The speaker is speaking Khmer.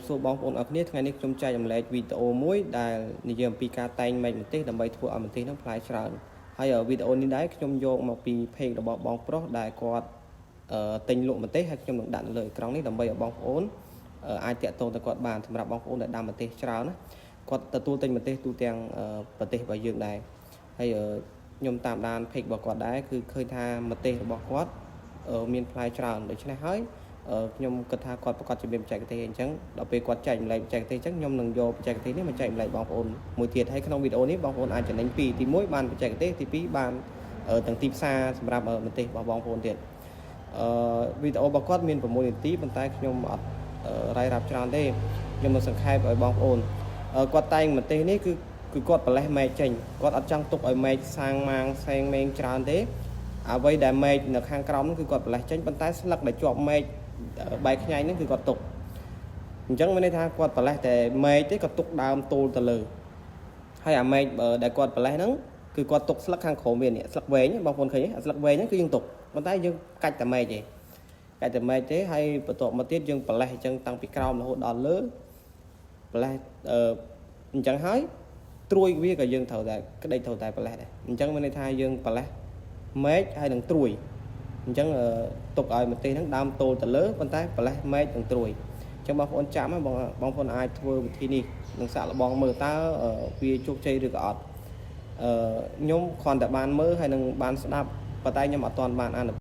សួរបងប្អូនអរគ្នាថ្ងៃនេះខ្ញុំចែករំលែកវីដេអូមួយដែលនិយាយអំពីការតែងមេឃម្ទេសដើម្បីធ្វើឲ្យម្ទេសនឹងផ្លែច្រើនហើយវីដេអូនេះដែរខ្ញុំយកមកពី page របស់បងប្រុសដែលគាត់ទិញលក់ម្ទេសហើយខ្ញុំនឹងដាក់នៅលើអេក្រង់នេះដើម្បីឲ្យបងប្អូនអាចតាក់ទងទៅគាត់បានសម្រាប់បងប្អូនដែលដាំម្ទេសច្រើនណាគាត់ទទួលទិញម្ទេសទូទាំងប្រទេសរបស់យើងដែរហើយខ្ញុំតាមដាន page របស់គាត់ដែរគឺឃើញថាម្ទេសរបស់គាត់មានផ្លែច្រើនដូច្នេះហើយខ្ញុំគិតថាគាត់ប្រកាសជាមានបច្ចេកទេសអញ្ចឹងដល់ពេលគាត់ចែកម្លែកបច្ចេកទេសអញ្ចឹងខ្ញុំនឹងយកបច្ចេកទេសនេះមកចែកម្លែកបងប្អូនមួយទៀតហើយក្នុងវីដេអូនេះបងប្អូនអាចចំណេញពីទី1បានបច្ចេកទេសទី2បានទាំងទីផ្សារសម្រាប់ម្ទេសរបស់បងប្អូនទៀតវីដេអូរបស់គាត់មាន6នាទីប៉ុន្តែខ្ញុំអត់រាយរាប់ច្រើនទេខ្ញុំនឹងសង្ខេបឲ្យបងប្អូនគាត់តែងម្ទេសនេះគឺគាត់ប្រលេះមែកចេញគាត់អត់ចង់ទុកឲ្យមែកសាងម៉ាងសែងមែងច្រើនទេអ្វីដែលមែកនៅខាងក្រោមនោះគឺគាត់ប្រលេះចេញប៉ុន្តែស្លឹកដែលជាប់មែកបែកខ្ញែងហ្នឹងគឺគាត់ទុកអញ្ចឹងមានន័យថាគាត់ប្រលេះតែមែកទេគាត់ទុកដើមទល់ទៅលើហើយអាមែកដែលគាត់ប្រលេះហ្នឹងគឺគាត់ទុកស្លឹកខាងក្រោមវានេះស្លឹកវែងបងប្អូនឃើញទេស្លឹកវែងហ្នឹងគឺយើងទុកប៉ុន្តែយើងកាច់តែមែកទេកាច់តែមែកទេហើយបន្ទាប់មកទៀតយើងប្រលេះអញ្ចឹងតាំងពីក្រោមរហូតដល់លើប្រលេះអញ្ចឹងហើយត្រួយវាក៏យើងត្រូវតែក្តិចត្រូវតែប្រលេះដែរអញ្ចឹងមានន័យថាយើងប្រលេះមែកហើយនឹងត្រួយអញ្ចឹងទុកឲ្យម្ទេសហ្នឹងដើមទល់ទៅលើប៉ុន្តែប្រលេះមែកនឹងត្រួយអញ្ចឹងបងប្អូនចាំបងប្អូនអាចធ្វើវិធីនេះនឹងសាកល្បងមើលតើវាជោគជ័យឬក៏អត់ខ្ញុំគ្រាន់តែបានមើលហើយនឹងបានស្ដាប់ប៉ុន្តែខ្ញុំអត់ទាន់បានអាន